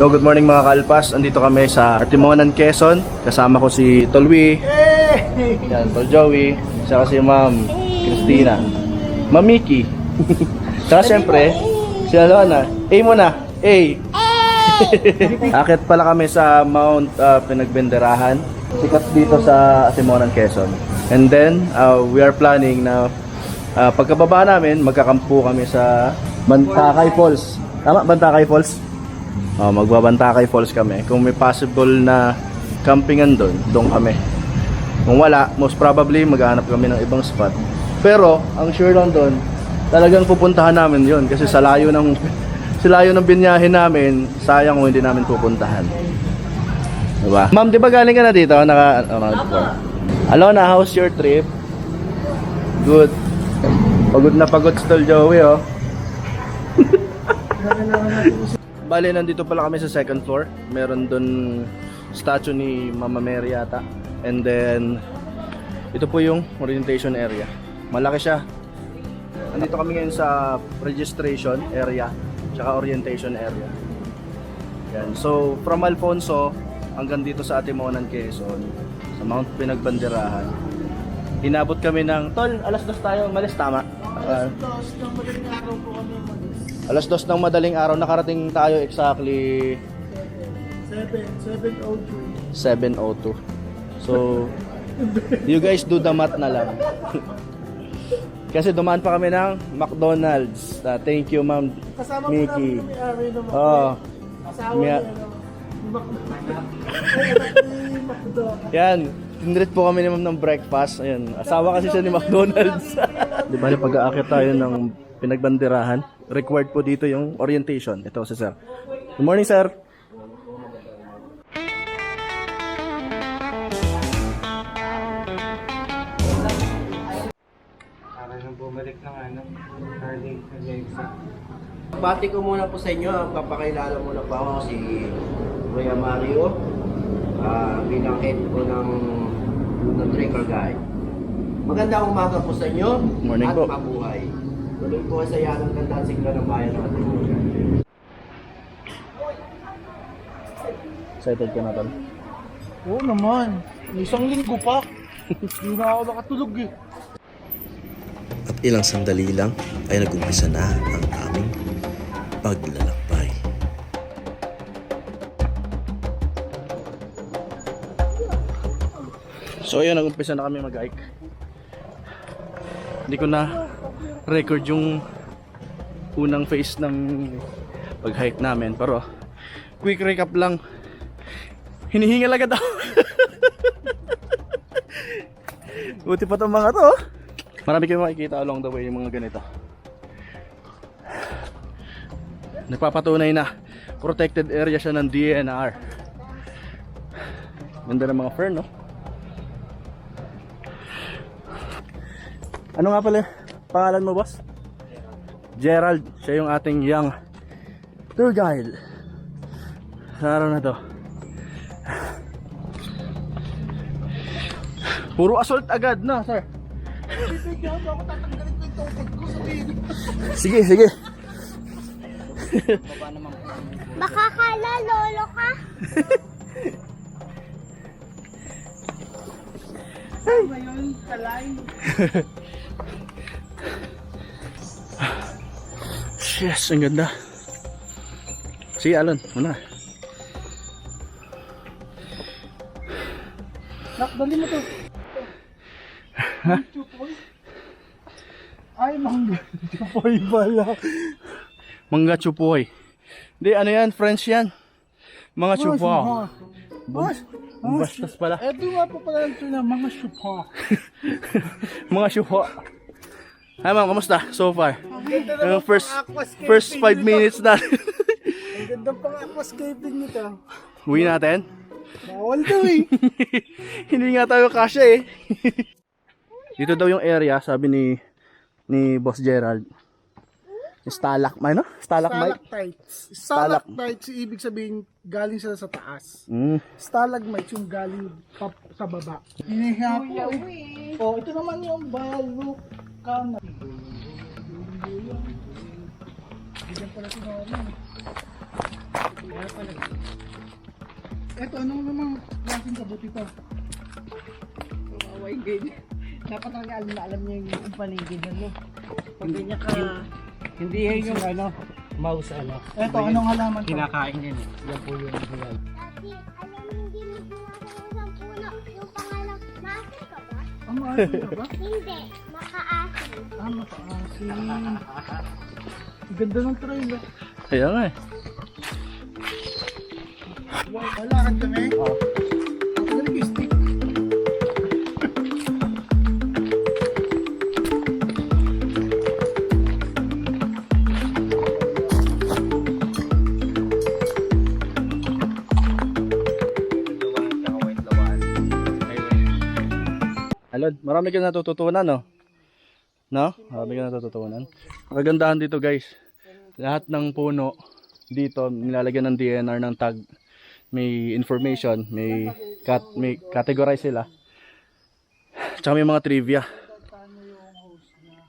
So good morning mga kalpas, andito kami sa Timonan, Quezon. Kasama ko si Tolwi, yan, Tol Joey, saka si Ma'am Christina, Ma'am Mickey, saka siyempre si Alona. Mo na, Akit pala kami sa Mount Pinagbenderahan, sikat dito sa Timonan, Quezon. And then we are planning na pagkababa namin, magkakampo kami sa Bantakay Falls. Tama? Bantakay Falls? Magbabantakay Falls kami. Kung may possible na campingan doon kami. Kung wala, most probably maghahanap kami ng ibang spot. Pero ang sure lang doon, talagang pupuntahan namin yon kasi sa layo ng binyahe namin, sayang kung hindi namin pupuntahan. Diba? Ma'am, di ba galing ka na dito? Alona, how's your trip? Good. Pagod na pagod si Tol Joey, oh. Bale, nandito pala kami sa second floor. Meron doon statue ni Mama Mary yata. And then ito po yung orientation area. Malaki siya. Nandito kami ngayon sa registration area tsaka orientation area. Yan. So from Alfonso hanggang dito sa Timonan, Quezon, sa Mount Pinagbenderahan, inabot kami ng Tol, alas 2 tayo umalis, tama? Alas 2 ng madaling araw, nakarating tayo exactly 7:02. So, you guys do the math na lang. Kasi dumaan pa kami ng McDonald's. Thank you, Ma'am Mickey. Yan, tinreat po kami ni Ma'am ng breakfast. Ayun, asawa kasi siya ni McDonald's. Di ba, pag-aakit tayo ng Pinagbenderahan, required po dito yung orientation. Ito si Sir. Good morning, Sir. Para nang bumalik ng Harley Alexa. Bati ko muna po sa inyo, papakilala muna po ako si Kuya Mario, bilang head po ng Trekker Guide. Magandang umaga po sa inyo. Morning at po. mabuhay. Tuloy po sa yanang ganda at sigla ng bayan natin. Excited ka na, Tol? Oo naman. Isang linggo pa. Hindi na ako nakatulog eh. At ilang sandali lang ay nag-umpisa na ang aming paglalakbay. So ayun, nag-umpisa na kami mag-hike. Hindi ko na record yung unang phase ng pag-hike namin, pero quick recap lang. Hinihingal agad ako. Buti pa itong mga to. Marami kayong makikita along the way yung mga ganito. Nagpapatunay na protected area siya ng DNR. Ganda ng mga fern, no? Ano nga pala pangalan mo, boss? Gerald. Siya yung ating young tour guide sa araw na to. Puro assault agad na, sir. Sige, sige. Baka kala lolo ka? Yes, ang ganda. Sige, Alon, muna. Nakdali mo to. Ha? Ay, mangga. Chupoy pala. Mangga chupoy. Hindi, ano yan? French yan. Mga chupoy. Bastos pala. Eto nga po pala ito na mga chupa. Mga chupoy. Hi ma'am, kamusta? So far? Yung first 5 minutes na. Ang ganda pang aquascaping nito. Uwi natin? Bawal daw eh. Hindi nga tayo kasya eh. Dito daw yung area, sabi ni Boss Gerald. Stalagmite, no? Stalactites. Stalactites, ibig sabihin galing sila sa taas. Stalagmites yung galing sa baba. Hinihiya ko. Oh, ito naman yung balok kanan. Diyan pala si Norman. Eto, anong namang klaseng kabuti to? Away good. Dapat talaga alam niya yung paligid ano. Pag ganyan ka, hindi yan yung ano, mouse ano. Eto, anong halaman to? Kinakain yan eh. Yan po yung buhay. Dati, alam mo hindi mo ginagawa sa puno. Yung pangalan, maasin ka ba? Ang maasin ka ba? Hindi, makaasin. Makaasin. Ganda ng trailer. Kaya nga eh. Malakad kami? Oo. Ako nag-stick. Alod, marami ka natututunan, no? No? Marami ka natututunan. Ang kagandahan dito, guys. Lahat ng puno dito nilalagyan ng DNR ng tag. May information, may categorize sila. Tsaka may mga trivia.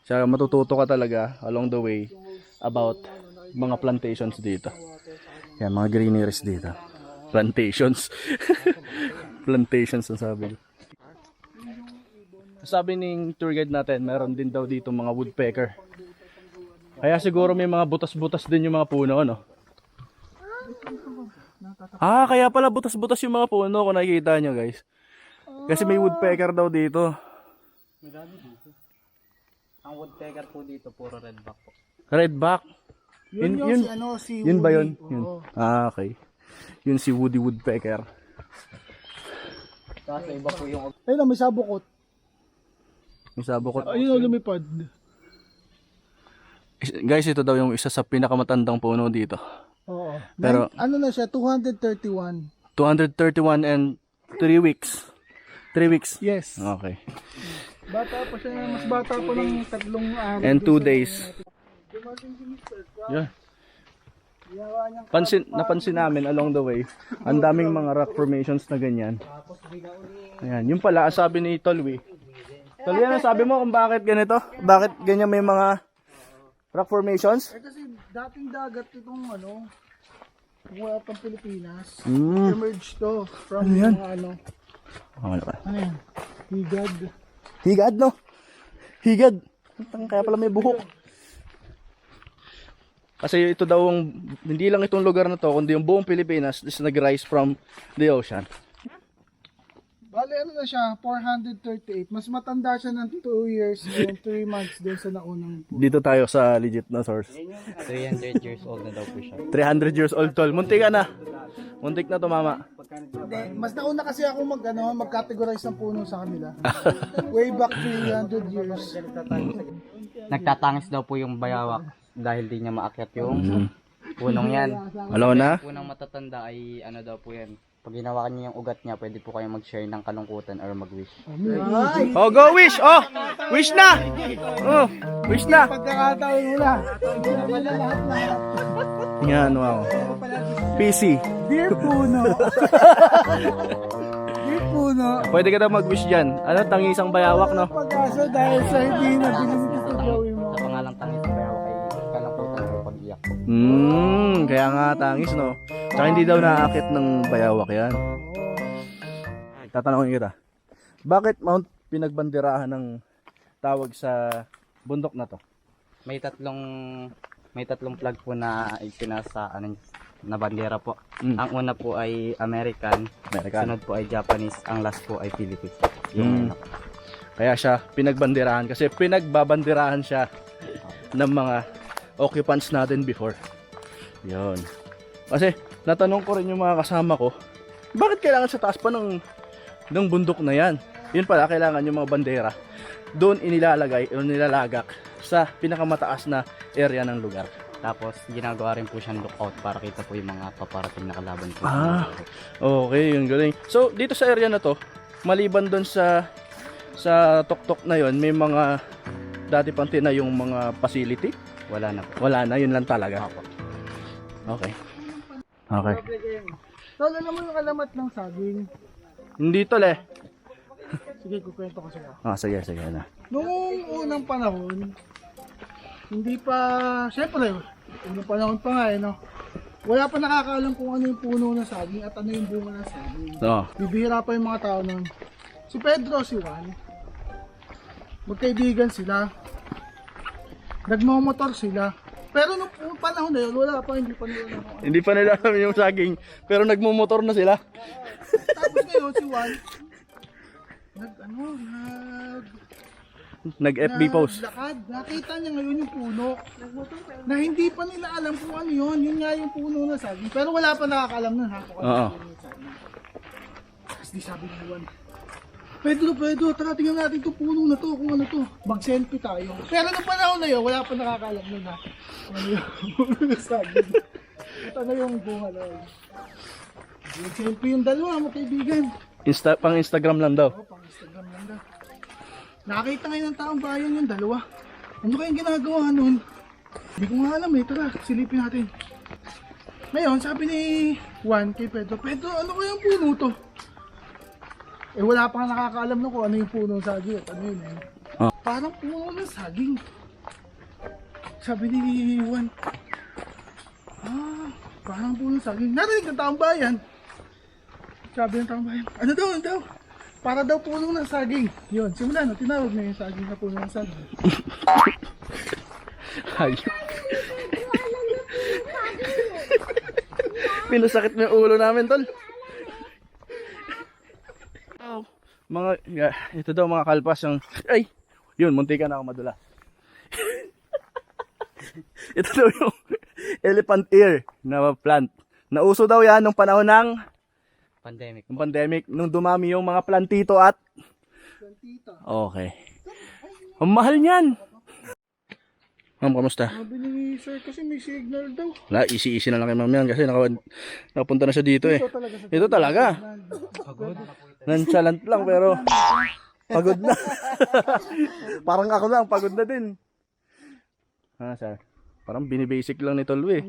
Tsaka matututo ka talaga along the way about mga plantations dito. Yan, mga greeneries dito. Plantations. Plantations ang sabi ko. Sabi ng tour guide natin, meron din daw dito mga woodpecker. Kaya siguro may mga butas-butas din yung mga puno, ano? Ah, kaya pala butas-butas yung mga puno kung nakikita nyo, guys. Kasi may woodpecker daw dito. Ang woodpecker po dito, puro redback po. Redback. Yun yung si ano, si Yun ba Woody. yun? Yun. Oo. Ah, okay. Yun si Woody Woodpecker. Kasi iba po yung Ayun, may sabukot. May sabukot. Ayun, lumipad. Guys, ito daw yung isa sa pinakamatandang puno dito. Oo. Pero- Ano na siya, 231. 231 and 3 weeks. 3 weeks. Yes. Okay. Bata pa siya, mas bata pa ng 3 araw. And 2 days. Yeah. Napansin namin along the way, ang daming mga rock formations na ganyan. Ayan, yung pala, ang sabi ni Tolwi. Tolwi, ano sabi mo kung bakit ganito? Bakit ganyan may mga rock formations? Eh kasi dating dagat itong ano, wala pang Pilipinas. Hmm. Emerged to from Ano yan? mga ano. Ano ba? Ano yan? Higad. Higad, no? Higad. Kaya pala may buhok. Kasi ito daw, hindi lang itong lugar na to, kundi yung buong Pilipinas is nag-rise from the ocean. Bale, ano na siya, 438. Mas matanda siya ng 2 years and 3 months doon sa naunang po. Dito tayo sa legit na source. 300 years old na daw po siya. 300 years old tol. Muntik ka na. Muntik na to, mama. Hindi, mas nauna kasi ako mag-categorize ng puno sa kanila. Way back 300 years. Nagtatangis daw po yung bayawak dahil di niya maakyat yung punong yan. Alam mo na? Punong matatanda ay ano daw po yan. Pag ginawakan niyo yung ugat niya, pwede po kayo mag-share ng kalungkutan or mag-wish. Oh, go wish! Oh! Wish na! Oh, wish na! Pagkakataon nila. Hindi naman na lahat. Yan, wow. PC. Dear puno. Dear puno. Pwede ka daw mag-wish dyan. Ano, tangisang bayawak, no? Pag-asa dahil sa hindi na binibigyan sa gawin mo. Sa pangalang tangis ng bayawak ay kalungkutan or pag-iyak po. Kaya nga tangis, no? Tsaka hindi daw naakit ng bayawak yan. Tatanungin kita. Bakit Mount pinagbanderahan ng tawag sa bundok na to? May tatlong flag po na ipinasa na bandera po. Ang una po ay American, sunod po ay Japanese, ang last po ay Philippines. Yung una po. Kaya siya pinagbanderahan kasi pinagbabanderahan siya ng mga occupants natin before. Yun. Kasi natanong ko rin yung mga kasama ko, bakit kailangan sa taas pa ng bundok na yan? Yun pala, kailangan yung mga bandera doon inilalagay o nilalagak sa pinakamataas na area ng lugar. Tapos ginagawa rin po siyang lookout para kita po yung mga paparating na kalaban po. Okay, yung galing. So, dito sa area na to, maliban doon sa tuktok na yon, may mga dati pang tinayong mga facility? Wala na po. Wala na, yun lang talaga. Okay. Okay. Tol, alam mo yung alamat ng saging? Hindi to le. Sige, kukwento ko sa'yo. Sige na. Noong unang panahon, hindi pa, syempre, unang panahon pa nga no? Wala pa nakakaalam kung ano yung puno ng saging at ano yung bunga ng saging. Oo. Bibihira pa yung mga tao nun. Si Pedro, si Juan, magkaibigan sila. Nagmamotor sila. Pero nung panahon na yun, wala pa, hindi pa nila naman. Hindi pa nila alam yung saging, pero nagmumotor na sila. Tapos ngayon, si Juan, Nag-FB post. naglakad. Nakita niya ngayon yung puno. Na hindi pa nila alam kung ano yun. Yun nga yung puno na saging. Pero wala pa nakakaalam nun ha. Kung ano Oo. yung puno ng saging. Tapos di sabi ni Juan, Pedro, tara tingnan natin itong puno na to, kung ano to. Mag-selfie tayo. Pero nung panahon na yun, wala pa nakakaalam nun ha. Kung ano yung puno ng saging. Ito na yung bunga na yun. Mag-selfie yung dalawa, mga kaibigan. Pang Instagram lang daw. Oo, pang Instagram lang daw. Nakakita ngayon ng taong bayan yung dalawa. Ano kayang ginagawa nun? Hindi ko nga alam eh. Tara, silipin natin. Ngayon, sabi ni Juan kay Pedro, ano kayang puno to? Eh wala pa nga nakakaalam na kung ano yung puno ng saging at ano yun eh. Ah. Parang puno ng saging. Sabi ni Juan, parang puno ng saging. Narinig ng taong bayan. Sabi ng taong bayan, ano daw? Para daw puno ng saging. Yun, simula na, tinawag na yung saging na puno ng saging. Hayop. Pinasakit mo yung ulo namin, tol. Ito daw mga kalpas yung... Ay! Yun, munti ka na ako madula. Ito daw yung elephant ear na plant. Nauso daw yan nung panahon ng pandemic. Nung dumami yung mga plantito at... Okay. Ang mahal niyan! Ma'am, kamusta? Sabi ni sir kasi may signal daw. Wala, easy na lang kay ma'am yan kasi nakapunta na siya dito eh. Ito talaga. Nonchalant lang pero pagod na. Parang ako lang, pagod na din. Sir? Parang binibasic lang ni Tolwe.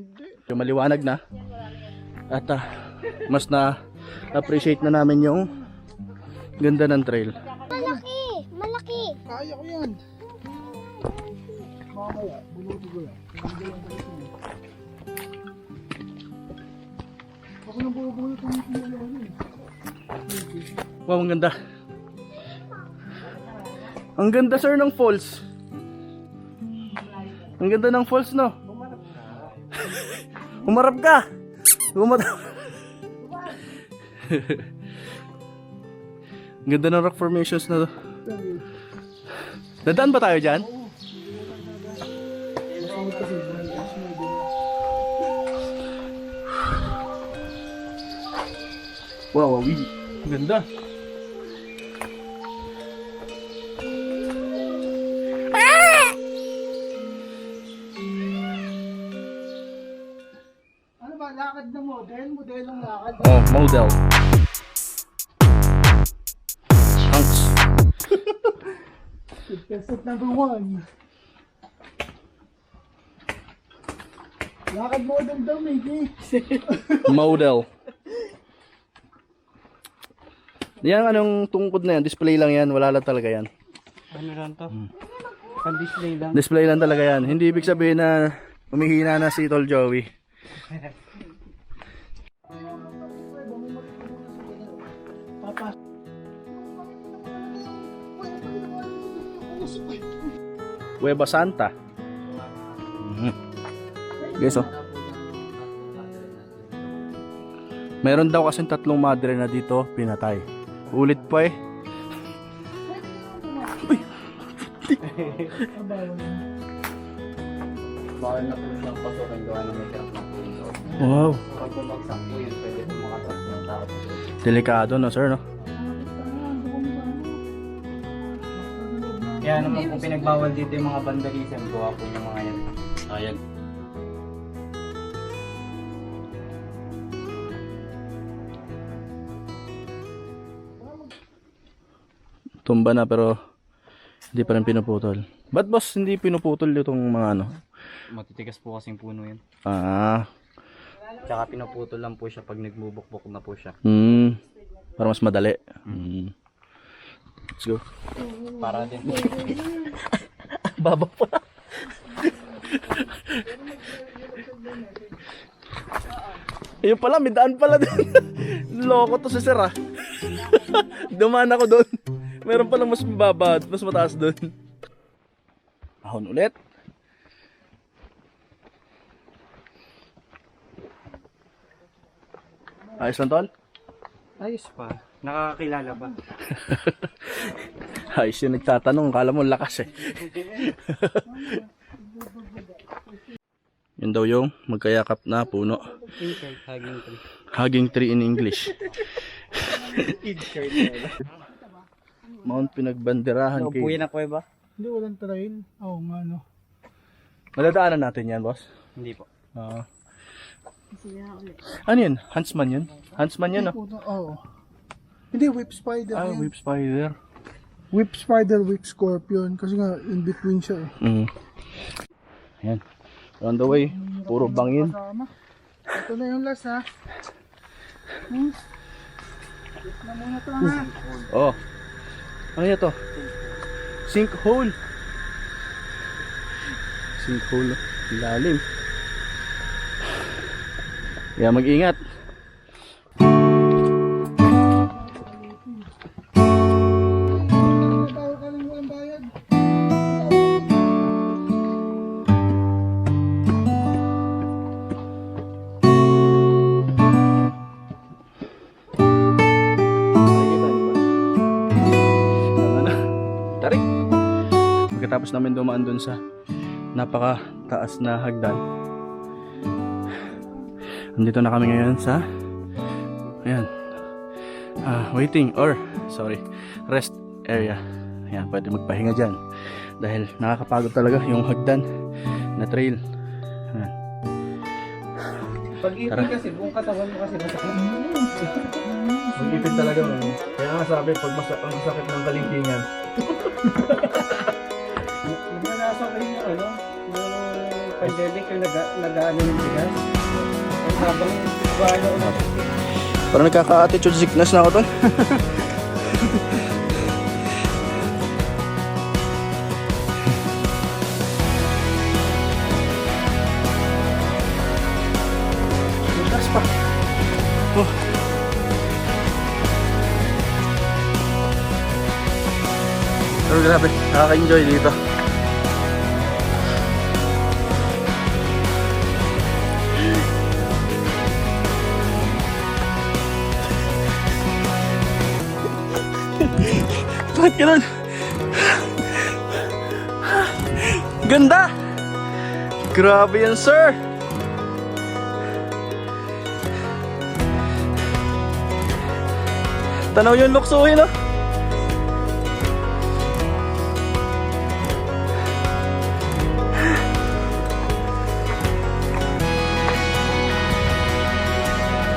Yung maliwanag na. At mas na-appreciate na namin yung ganda ng trail. Malaki. Kaya ko yan. Mamaya, buluti ko yan. Ako nang bubulot ang pinalawa yun. Wow, ang ganda. Ang ganda sir ng falls. Ang ganda ng falls, no? Umarap ka. Umarap. Ang ganda ng rock formations na to. Dadaan ba tayo dyan? Wow, ang ganda. Ano ba, lakad na model? Modelong lakad. Oh, model. Hunks. Contestant number 1. Lakad model daw, maybe. Model. Yan, anong tungkod na yan? Display lang yan. Wala lang talaga yan. Ano lang to? Pan-display lang. Display lang talaga yan. Hindi ibig sabihin na umihina na si Tol Joey. Cueva Santa. Guys, oh. Meron daw kasing 3 madre na dito pinatay. Ulit pa eh. Uy. Bawal na po siyang pasukan gawa na may trap na po yun. Wow. Kapag bumagsak po yun, pwede po makatrap ng tao. Delikado no, sir, no? Kaya naman po pinagbawal dito yung mga vandalism, gawa po yung mga yan. Ayan. Tumba na pero hindi pa rin pinuputol. Ba't boss hindi pinuputol itong mga ano? Matitigas po kasing puno yun. Ah, Tsaka pinuputol lang po siya pag nagbubukbok na po siya. para mas madali. Let's go. Para din. Baba pa. Ayun pala, may daan pala doon. Loko to si Sir ah. Dumaan ako doon. Meron pala mas mababa at mas mataas doon. Ahon ulit. Ayos lang tol? Ayos pa. Nakakilala ba? Ayos yung nagtatanong. Kala mo lakas eh. Yun daw yung magkayakap na puno. Insert, hugging tree. Hugging tree in English. Mount Pinagbanderahan Cave. Naupuin ako ba? Hindi, walang trail. Oo nga, no. Madadaanan natin yan, boss. Hindi po. Ano yun? Huntsman yun? Huntsman yun, no? Oo. Hindi, whip spider. Ah, yan. whip spider. Whip spider, whip scorpion. Kasi nga, in between siya eh. Mm. Ayan. On the way. Puro bangin. Kasama. Ito na yung last ha. Wait na muna to ha. Oh. Ano yan to? Sinkhole. Sinkhole. Lalim. Kaya mag-ingat. Tao ka lang walang bayad. Tarik. Pagkatapos namin dumaan dun sa napaka-taas na hagdan. Nandito na kami ngayon sa ayan. Waiting or rest area. Ayan, pwede magpahinga dyan. Dahil nakakapagod talaga yung hagdan na trail. Ayan. Pag-ipin kasi, buong katawan mo kasi masakit. Mag-ipin talaga. Kaya nga sabi, pag ang sakit ng kalingkingan. Yung nasa kayo yung ano, yung pandemic, yung nag-ano ng bigas. Ang habang balo na. Parang nagkaka-attitude sickness na ako tol. Bukas pa. Oh. Pero grabe, nakaka-enjoy dito. Bakit ganun? Ganda! Grabe yan, sir! Tanaw yung luksuhin, oh!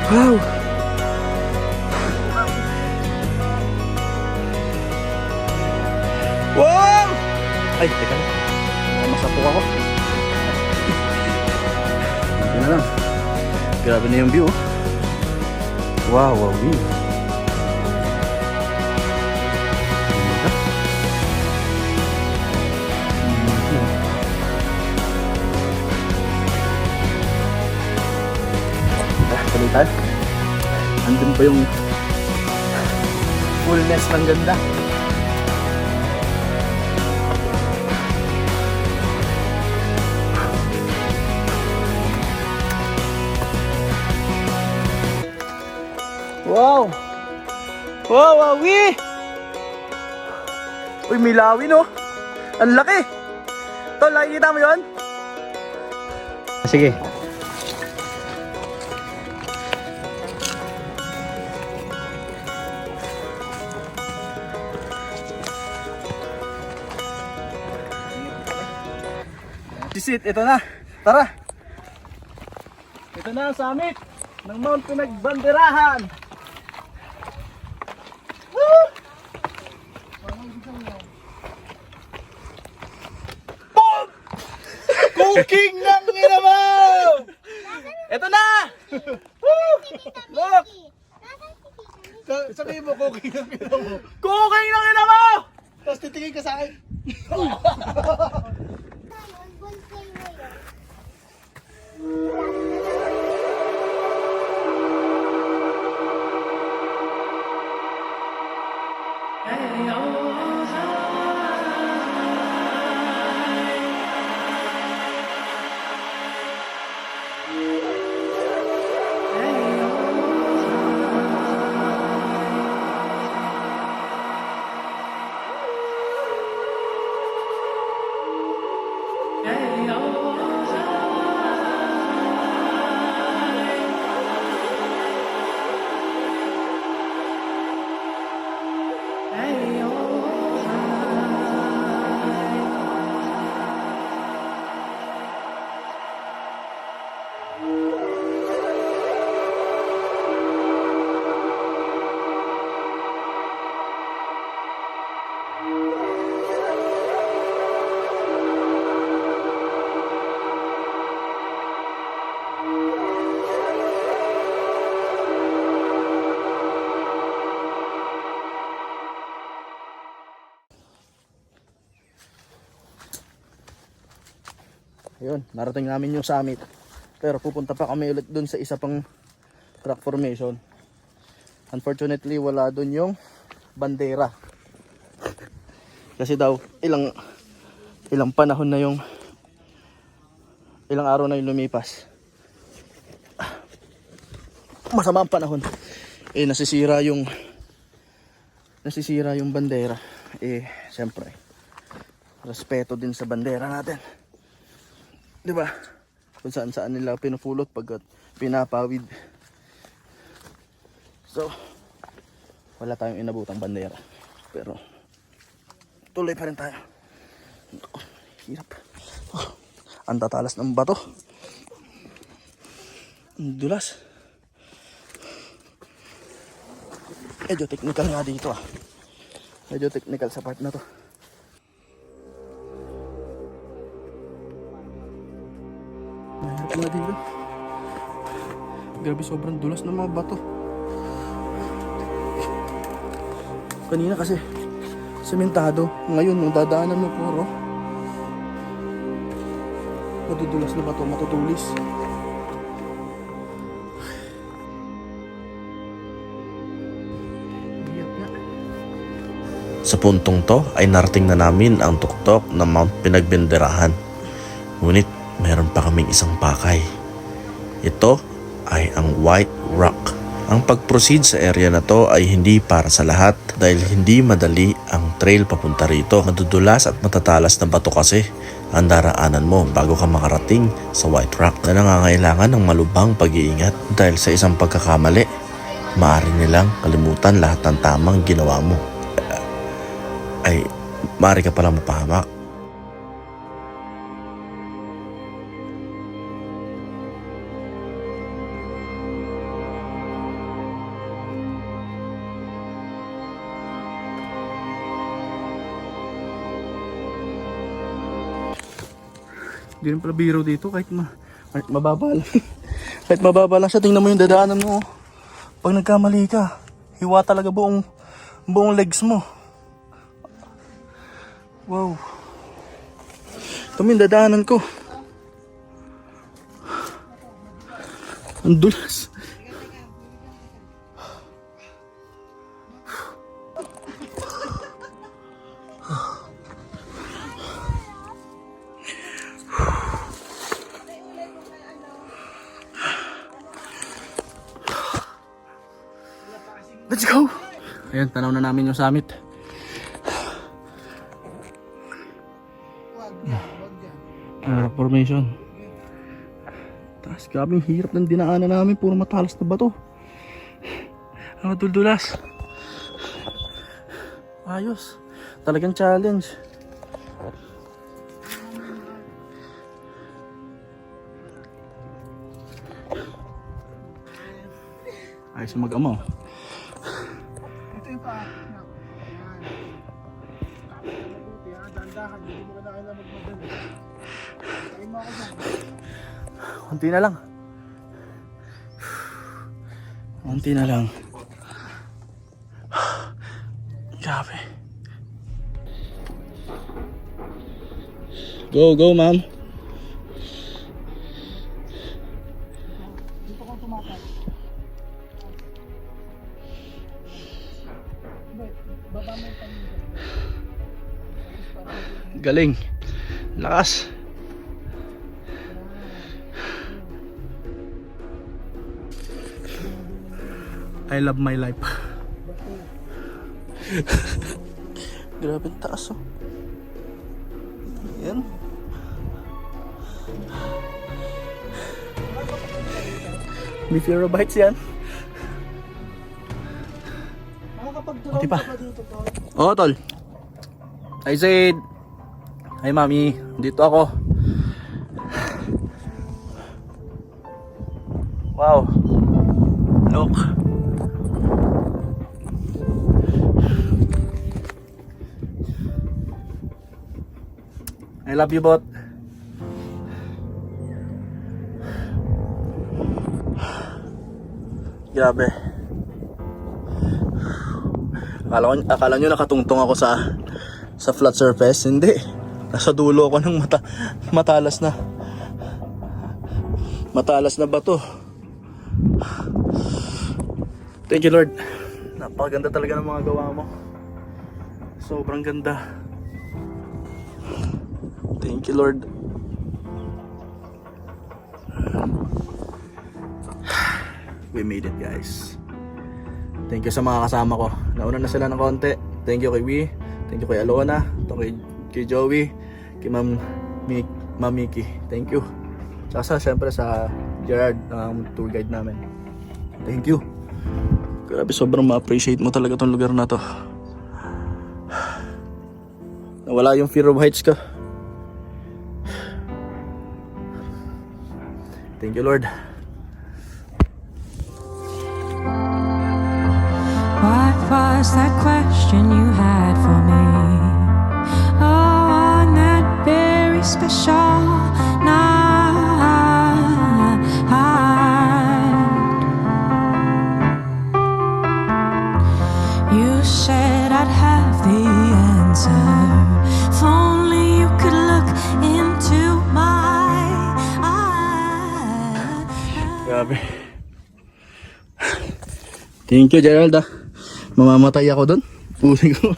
Wow! Wow! Ay, teka lang. Masapok ako. Ito na lang. Grabe na yung view. Wow, wow, view. Palitan. Andun pa yung fullness ng ganda. Wow! Wow, wawi! Uy, may lawin oh! Ang laki! Tol, nakikita mo yun? Sige. Sisit, ito na. Tara. Ito na ang summit ng Mount Pinagbanderahan. Woo! Boom! Cooking ng ginamaw! Ito na! Woo! Look! Sabihin mo, cooking ang pinaw mo. Cooking ng ginamaw! Tapos titingin ka sa akin. Ayun, narating namin yung summit. Pero pupunta pa kami ulit dun sa isa pang rock formation. Unfortunately, wala dun yung bandera. Kasi daw, ilang panahon na yung ilang araw na yung lumipas. Masama ang panahon. Nasisira yung bandera. Siyempre, respeto din sa bandera natin. 'Di ba? Kung saan nila pinupulot pag pinapawid. So, wala tayong inabutang bandera. Pero tuloy pa rin tayo. Hirap. Ang tatalas ng bato. Ang dulas. Medyo technical nga dito ah. Medyo technical sa part na to. Mahirap nga dito. Grabe, sobrang dulas ng mga bato. Kanina kasi sementado. Ngayon, nung dadaanan mo puro madudulas na bato, matutulis. Sa puntong to ay narating na namin ang tuktok ng Mount Pinagbenderahan. Ngunit meron pa kaming isang pakay. Ito ay ang White Rock. Ang pag-proceed sa area na to ay hindi para sa lahat dahil hindi madali ang trail papunta rito. Madudulas at matatalas na bato kasi ang daraanan mo bago ka makarating sa White Rock na nangangailangan ng malubhang pag-iingat dahil sa isang pagkakamali, maaari nilang kalimutan lahat ng tamang ginawa mo. Ay maaari ka palang mapahamak. Hindi rin pala biro dito kahit mababa lang. Kahit mababa lang siya, tingnan mo yung dadaanan mo. Pag nagkamali ka, hiwa talaga buong legs mo. Wow. Ito mo yung dadaanan ko. Ang dulas. Let's go! Ayan, tanaw na namin yung summit. Formation. Tapos grabing hirap ng dinaanan namin. Puro matalas na bato. Ang duldulas. Ayos. Talagang challenge. Ayos yung mag-amaw. Ito yung paa. Yan. Tapos na mabuti ha. Dandahan. Hindi mo kailangan magmadali. Kain mo ako dyan. Kunti na lang. Kunti na lang. Grabe. Go, ma'am. Dito ko tumakas. Hindi. Baba mo yung paninda. Galing. Lakas. I love my life. Grabe ang taas oh. Yan. Meteorobites yan. Makakapag-drone Buti pa. ka ba dito, tol? Oo, tol. I said, hi mami, dito ako. Wow. Look. I love you, bot. Grabe. Akala nyo nakatungtong ako sa flat surface. Hindi. Nasa dulo ako ng matalas na bato. Thank you, Lord. Napakaganda talaga ng mga gawa mo. Sobrang ganda. Thank you, Lord. We made it, guys. Thank you sa mga kasama ko. Nauna na sila ng konti. Thank you kay Wee. Thank you kay Alona. Kay Joey. Kay Ma'am Mickey. Thank you. Tsaka syempre sa Gerard, tour guide namin. Thank you. Grabe, sobrang ma-appreciate mo talaga tong lugar na to. Nawala yung fear of heights ka. Thank you, Lord. What was that question you had for me? Oh, on that very special night. You said I'd have the answer. If only you could look into my eyes. Grabe. Thank you, Gerald. Mamamatay ako doon. Puli ko.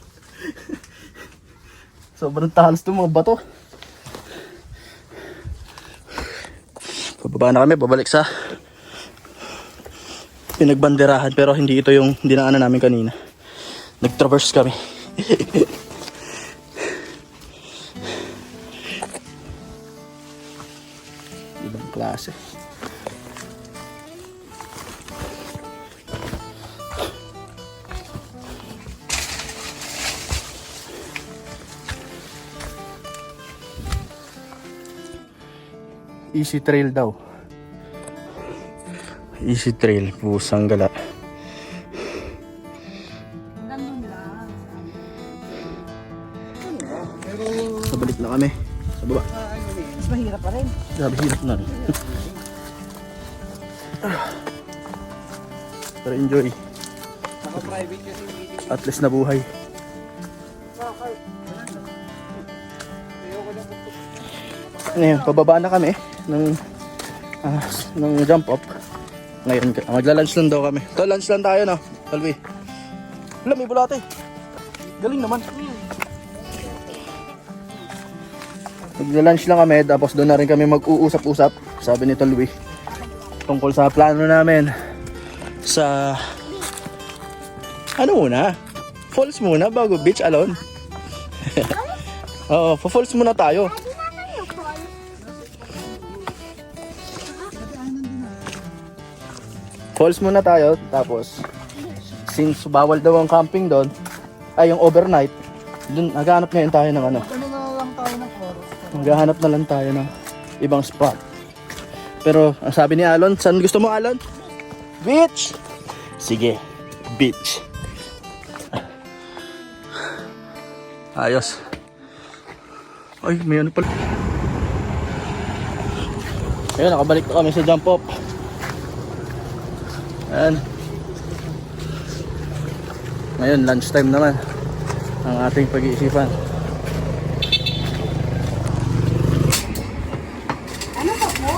Sobrang talas itong mga bato. Pababa na kami, babalik sa pinagbanderahan. Pero hindi ito yung dinaanan namin kanina. Nag-traverse kami. Ibang klase. Easy trail daw. Easy trail, pusang gala. Sabalik na kami sa baba. Mas mahirap pa rin. Grabe, hirap na rin. Pero enjoy. Naka-private kasi meeting. At least na buhay. Ano yun, pababa na kami ng jump up. Ngayon, magla-lunch lang daw kami. To, lunch lang tayo, no? Talwi. Wala, may bulate. Galing naman. Magla-lunch lang kami, tapos doon na rin kami mag-uusap-usap. Sabi ni Talwi, tungkol sa plano namin sa ano muna? Falls muna bago beach alone. Oo, falls muna tayo. Falls muna tayo, tapos since bawal daw ang camping doon, ay yung overnight, doon naghahanap ngayon tayo ng ano. Ano na lang tayo ng forest. Maghahanap na lang tayo ng ibang spot. Pero ang sabi ni Alon, saan gusto mo, Alon? Beach! Sige, beach. Ayos. Ay, may ano pala. Ayun, nakabalik na kami sa jump off. Ayan. Ngayon, lunchtime naman ang ating pag-iisipan. Ano ba po?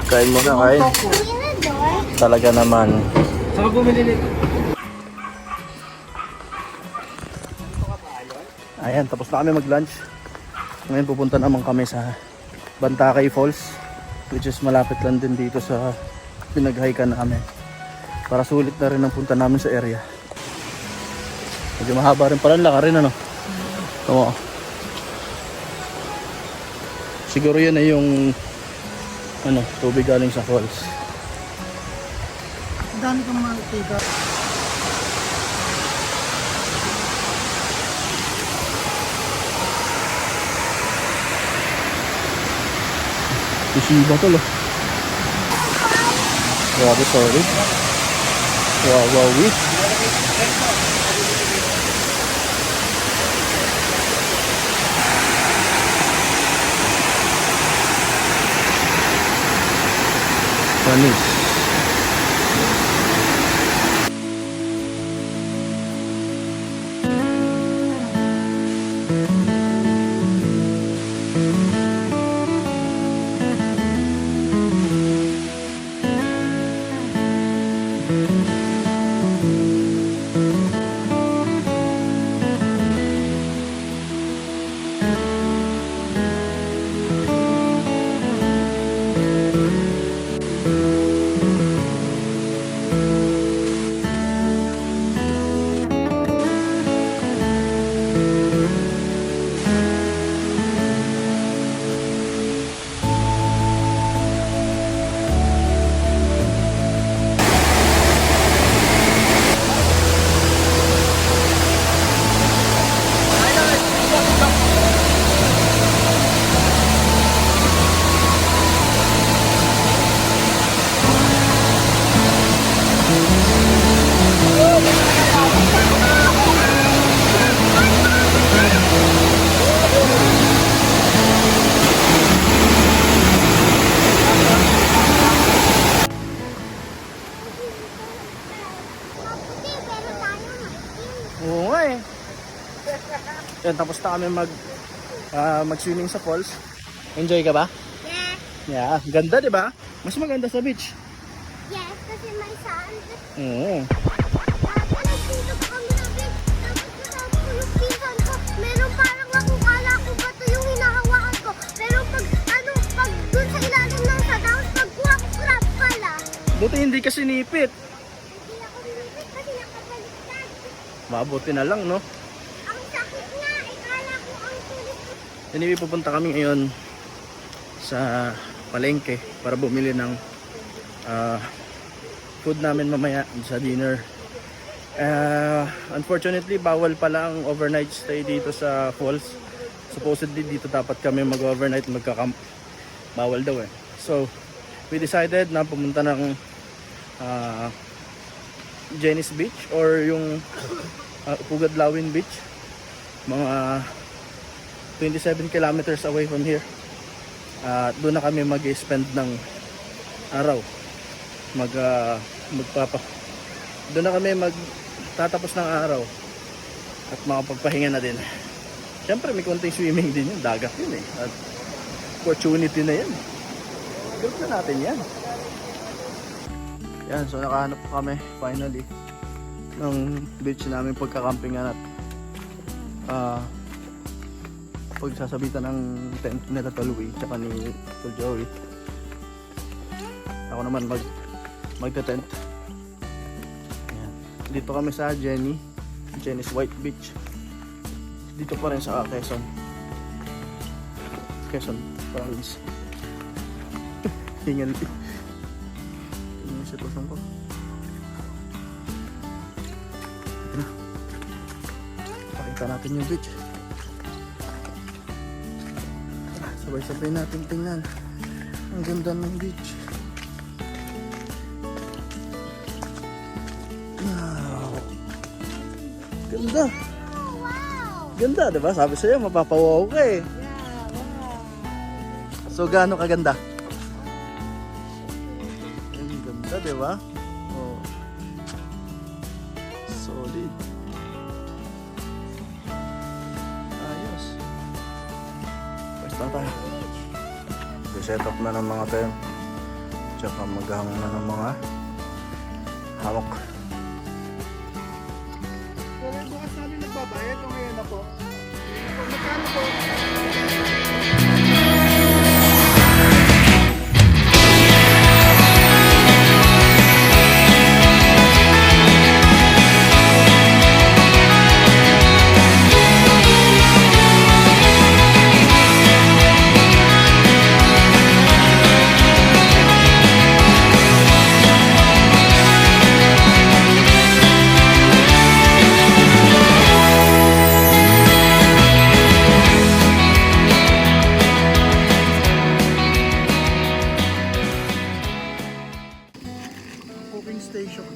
Kain mo na, kain. Talaga naman. Saan ka bumili nito? Ayan, tapos na kami mag-lunch. Ngayon pupunta naman kami sa Bantakay Falls, which is malapit lang din dito sa pinag-hikan namin. Para sulit na rin ang punta namin sa area. Medyo mahaba rin pala ang lakarin, ano? Oo. Siguro yun ay yung ano, tubig galing sa falls. Dami kang makikita. Isiba to, lo. Grabe, sorry. Wow. Panis. Maputi, pero tayo maitim. Oo nga eh. Yan, tapos na kami mag-swimming sa falls. Enjoy ka ba? Yes, Yeah, ganda 'di ba? Mas maganda sa beach. yes, kasi may sand. Oo. Dati nagpunta pa kami ng beach. Tapos kasama ko yung pinsan ko. Meron parang nakukala ko ba ito yung hinahawakan ko. Pero pag dun sa ilalim ng sadaw, pagkuha ko crab pala. Buti hindi ka sinipit. Hindi ako nilipit kasi nakabaliktad. Mabuti na lang, no? Ang sakit nga, ikala ko ang tulis ko. Anyway, pupunta kami ngayon sa palengke para bumili ng food namin mamaya sa dinner. Unfortunately, bawal pala ang overnight stay dito sa falls. Supposedly, dito dapat kami mag-overnight, magka-camp. Bawal daw eh. So, we decided na pumunta ng Jenny's Beach or yung Pugadlawin Beach. Mga 27 kilometers away from here. Doon na kami mag-spend ng araw. Doon na kami magtatapos ng araw at makapagpahinga na din. Siyempre may konting swimming din yun, dagat yun eh. At opportunity na yan. Gawin na natin yan. Yan, so nakahanap pa kami finally ng beach namin pagkakampingan at pagsasabitan ng tent nila Louie tsaka ni Joey. Ako naman magte-tent. Ayan. Dito kami sa Jenny's White Beach. Dito pa rin sa Quezon Province. Hingal yung sitwasyon ko. Ito na. Pakita natin yung beach. Sabay-sabay natin tingnan. Ang ganda ng beach. Wow. Ganda. Ganda, diba? Sabi sa'yo, mapapawaw ka eh. So, gaano kaganda? Ang ganda, diba? Oh. Solid. Ayos. Basta tayo. Set up na ng mga tent. Tsaka maghang na ng mga hammock. Pero bukas namin nagbabayad o ngayon na po? Magkano po? train station.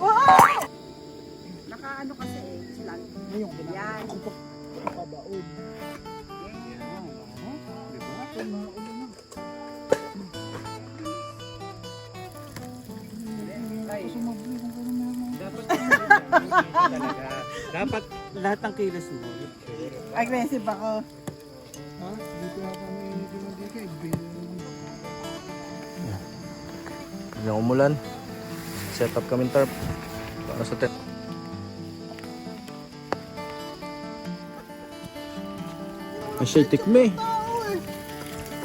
Nakaano kasi sila. Ngayon, kailangan ko pabaon. Dapat lahat ng kilos mo. Aggressive ako. Ha? Dito na kami dinadikay. Yung umulan. Set up kami tarp. Para sa tent. Ay, siya, tikme.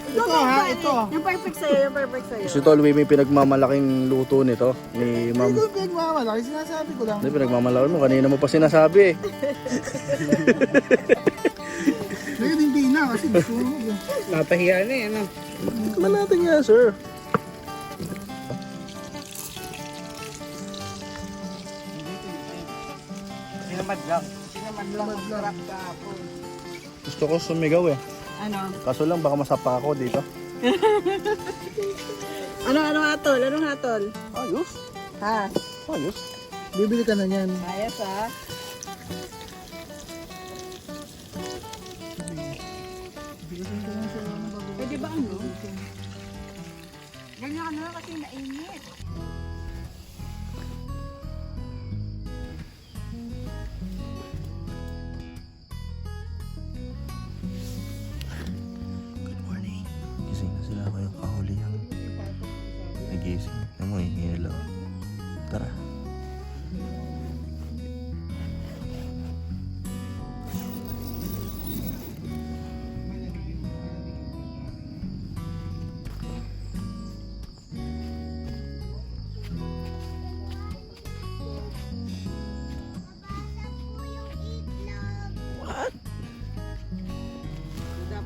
Ito ha, ito. Yung perfect sa'yo, yung perfect sa'yo. Si Tolwe may pinagmamalaking luto nito ni Ma'am. Hindi ko pinagmamalaki, sinasabi ko lang. Hindi, pinagmamalaki mo. Kanina mo pa sinasabi eh. Ngayon hindi na kasi gusto mo. Napahiya na eh, ano? Tikman natin yan, sir. Sinamad lang. Sinamad lang mag-rap kahapon. Gusto ko sumigaw eh. Ano? Kaso lang baka masapa ako dito. Ano hatol? Anong hatol? Ayos. Ha? Ayos. Bibili ka na yan. Ayos ha? Pwede ba ano? Ganyan ka na kasi nainit. Good morning. Gising na sila kayong kahulihan. Nagising. Ano mo, hello. Tara.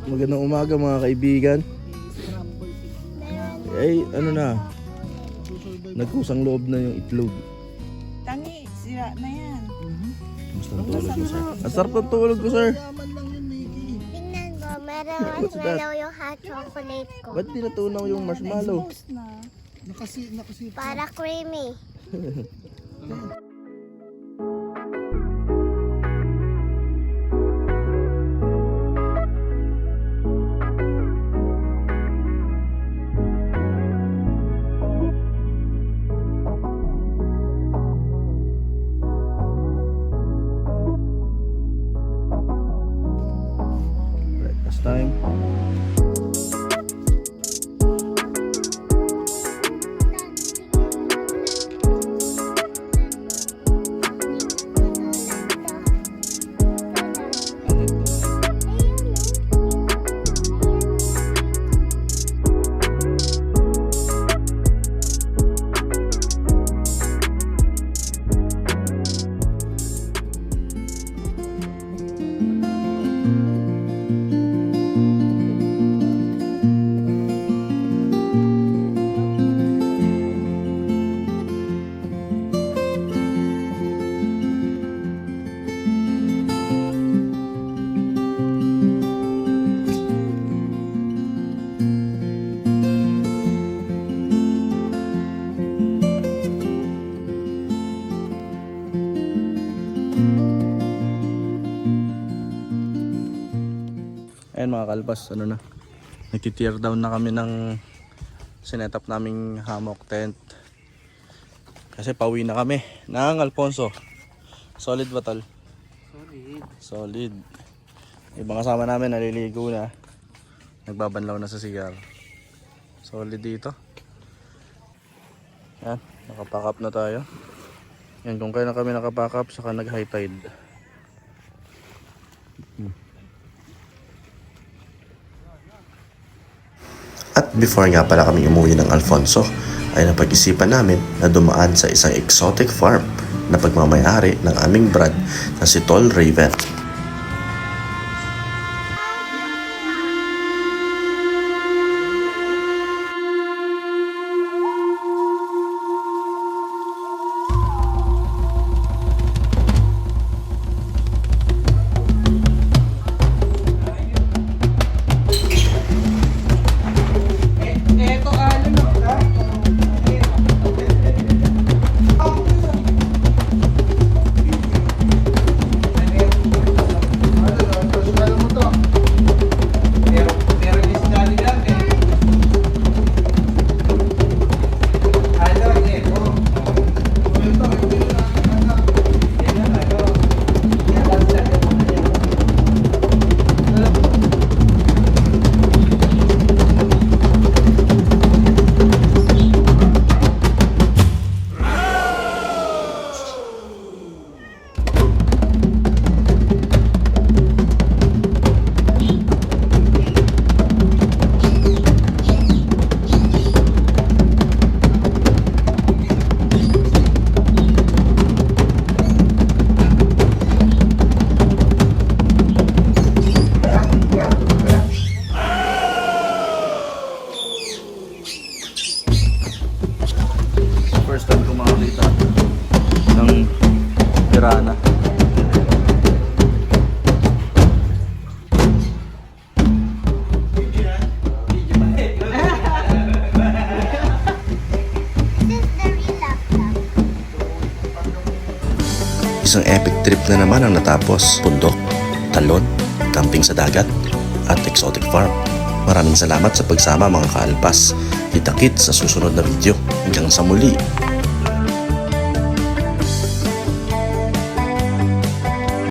Magandang umaga mga kaibigan. Ay, ano na. Nagkusang loob na yung itlog. Tangi, sira na yan. Gusto ng tulog ko, sir. Ang sarap ng tulog ko, sir. Yaman lang yun, Nikki. Tingnan mo, meron What's that? marshmallow yung hot chocolate ko. Ba't di natunaw yung marshmallow? Nakasi. Para creamy. Breakfast time. Ayan mga kalpas, ano na. Nagti-tear down na kami ng sinetap naming hammock tent. Kasi pauwi na kami ng Alfonso. Solid ba tol? Solid. Ibang kasama namin naliligo na. Nagbabanlaw na sa CR. Solid dito. Yan, nakapack up na tayo. Yan, kung kaya na kami nakapack up, saka nag high tide. At before nga pala kami umuwi ng Alfonso, ay napag-isipan namin na dumaan sa isang exotic farm na pagmamayari ng aming brad na si Tol Raven. Eto ano no? Tirana. This is the real laptop. Isang epic trip na naman ang natapos. Bundok, talon, camping sa dagat, at exotic farm. Maraming salamat sa pagsama mga kaalpas. Kita-kits sa susunod na video. Hanggang sa muli.